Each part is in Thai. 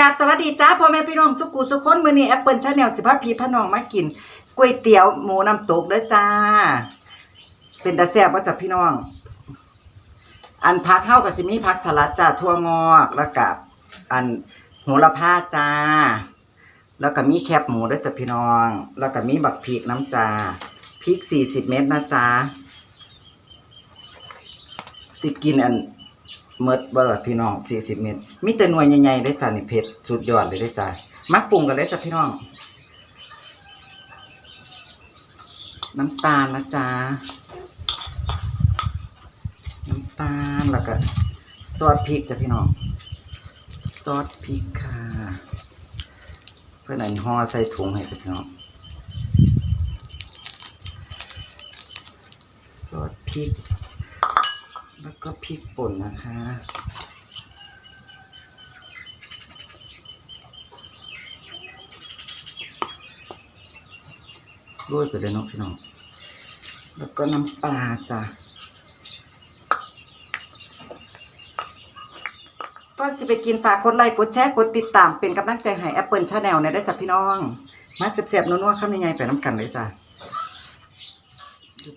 กราบสวัสดีจ้าพ่อแม่พี่น้องสุกูสุคนมื้อนี้แอปเปิลชาแนลสิพาพี่พาน้องมากินก๋วยเตี๋ยวหมูน้ำตกเด้อจ้าเป็นตาแซ่บว่าจ้ะพี่น้องอันผักเฮาก็สิมีผักสลัดจ้าถั่วงอกแล้วก็อันโหระพาจ้าแล้วก็มีแคบหมูด้วยจ้ะพี่น้องแล้วก็มีบักพริกน้ำจ้าพริก40เม็ดนะจ้าสิกินอันเมิดบ่ล่ะพี่น้อง40เม็ดมีแต่หน่วยใหญ่ๆได้จ้านี่เผ็ดสุดยอดเลยได้จ้ามาปรุงกันเลยจ้ะพี่น้องน้ำตาลนะจ้าน้ำตาลแล้วก็ซอสพริกจ้ะพี่น้องซอสพริกค่ะเพื่อนอันห่อใส่ถุงให้จ้ะพี่น้องซอสพริกแล้วก็พริกป่นนะคะโรยไปเลยเนาะพี่น้องแล้วก็น้ำปลาจ้ะก่อนสิไปกินฝากกดไลค์กดแชร์กดติดตามเป็นกำลังใจให้แอปเปิลชาแนลเนี่ยได้จ้ะพี่น้องมาเสียบๆนัวๆคำยังไงไปน้ำกันเลยจ้ะ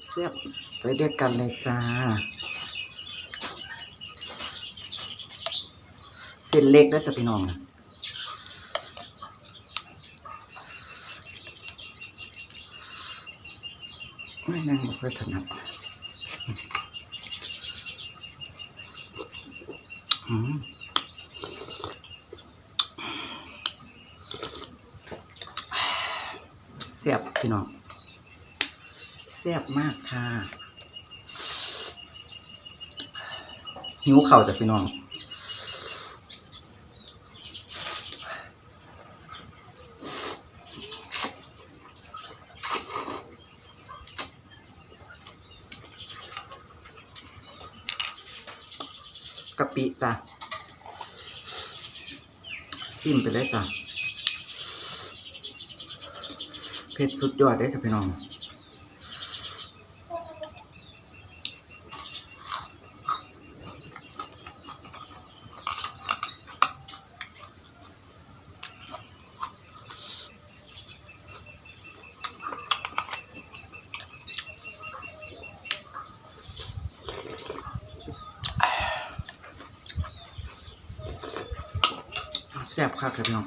เสียบไปด้วยกันเลยจ้าเส้นเล็กได้จ้ะพี่น้องไม่นั่งไม่ค่อยถนัดแซ่บพี่น้องแซ่บมากค่ะหิวเข่าจากพี่น้องกะปิจ้ะจิ้มไปเลยจ้ะเผ็ดสุดยอดได้จ้ะพี่น้องแซ่บคักครับพี่น้อง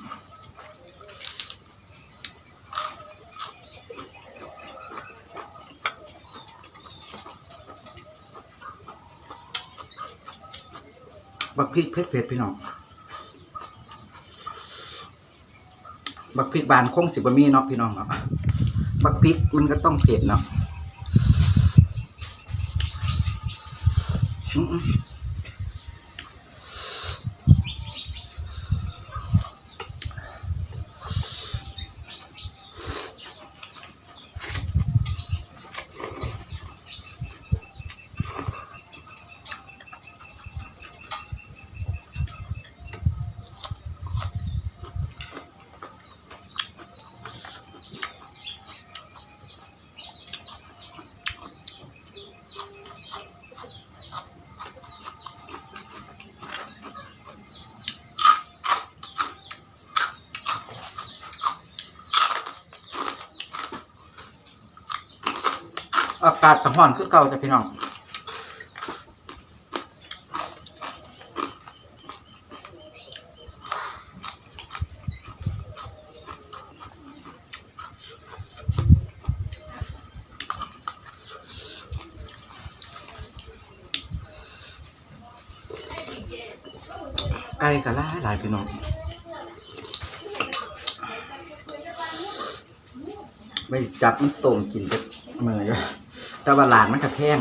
บักพริกเผ็ดพี่น้องบักพริกบานคงสิบะมี่เนาะพี่น้องเนาะบักพริกมันก็ต้องเผ็ดเนาะอากาศกระห้อนคือเก่าจ้ะพี่น้องไก่กะหลายพี่น้องไม่จับมันต้มกินกับมืออยู่แต่ว่าหลานมันกระแทง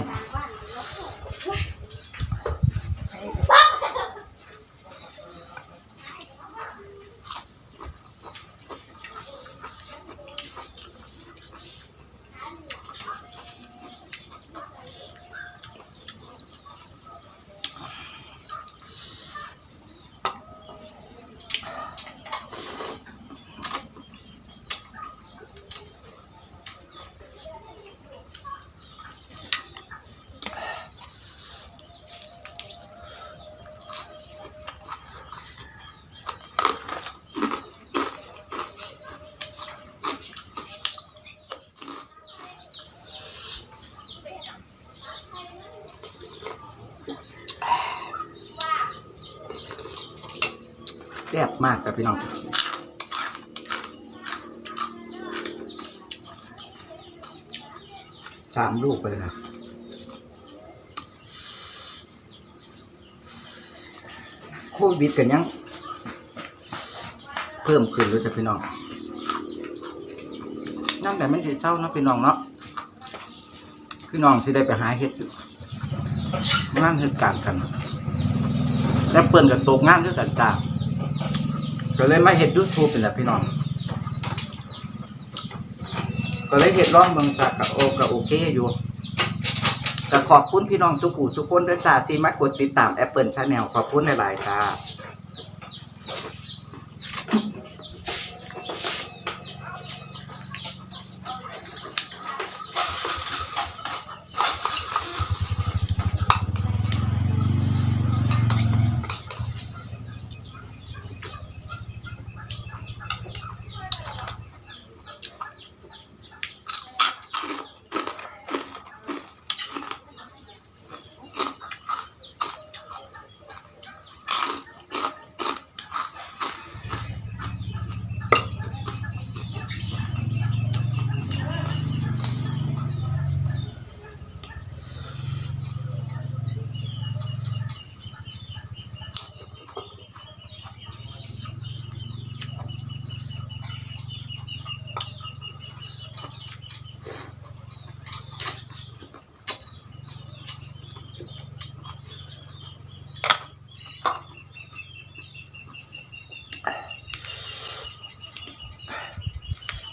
ซ่บมากจ้ะพี่น้อง3 ลูกไปเลยค่ะโควิดกันยังเพิ่มขึ้นเลยจ้ะพี่น้องนั่นแต่ไม่สิเศร้านะพี่น้องเนาะพี่น้องสิได้ไปหาเฮ็ดอยู่งานเฮ็ดการกันแล้วเปิ้นกับตกงานด้วยกันจ้าก็เลยมาเฮ็ด YouTube เป็นแหละพี่น้องก็เลยเฮ็ดร้องเมืองจ้ากับโอเคอยู่ก็ขอบคุณพี่น้องสุขุสุขคนด้วยจ้าที่มากดติดตาม Apple Channel ขอบคุณหลายๆจ้า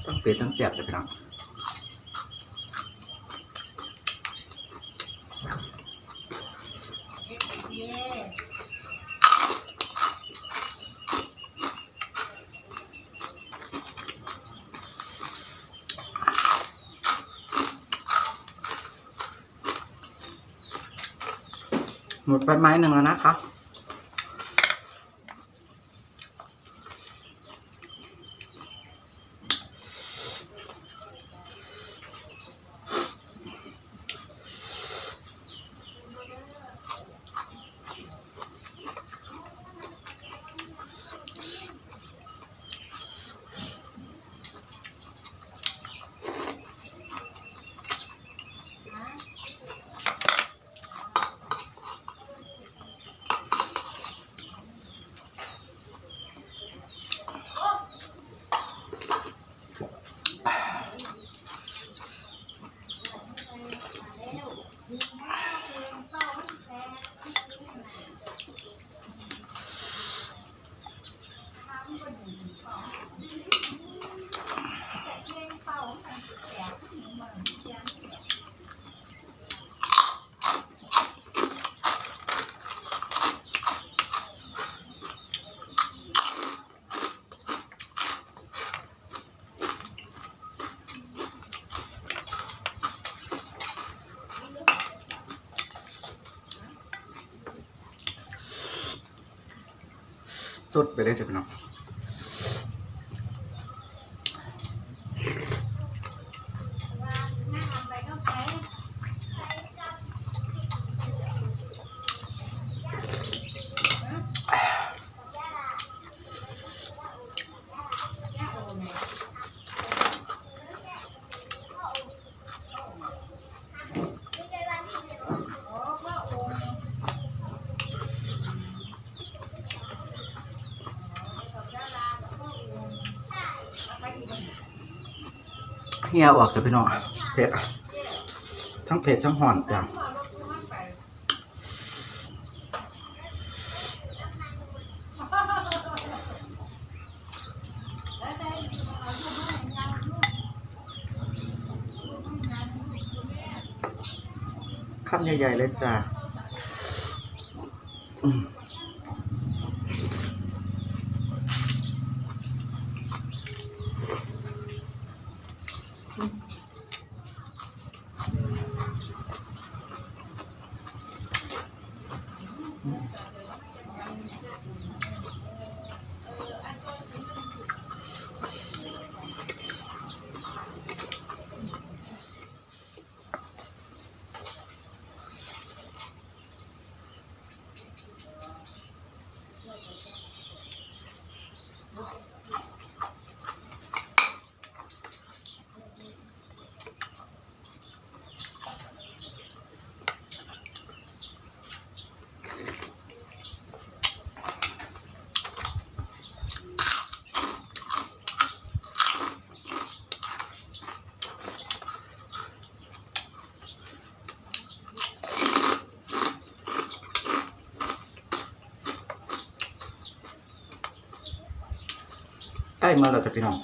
ต้องเปรี้ยวต้องแซ่บเลยพี่น้องหมดไปไม้หนึ่งแล้วนะคะสุดไปเลยจ้ะพี่น้องเฮียออกจะพี่น้องเผ็ดทั้งเผ็ดทั้งห่อนจ้ะคำใหญ่ๆเลยจ้ะ ใกล้มาแล้วแต่พี่น้อง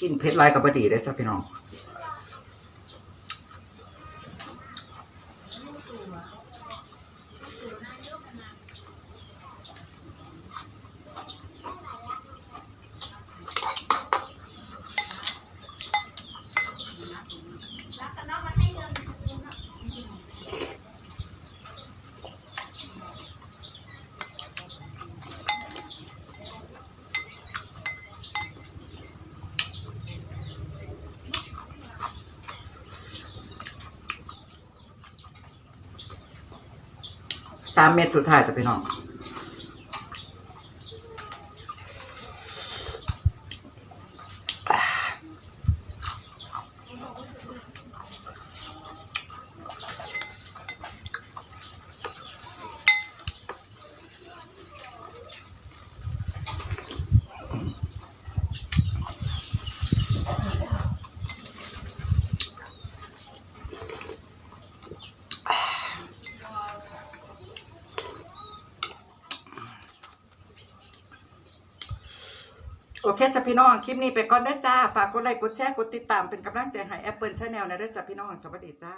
กินเผ็ดลายกับบดีได้สักพี่น้อง3 เม็ดสุดท้ายแต่พี่น้องโอเคจ้ะพี่น้องคลิปนี้ไปก่อนได้จ้าฝากกดไลค์กดแชร์กดติดตามเป็นกำลังใจให้ Apple Channel นะด้วยจ้ะพี่น้องสวัสดีจ้า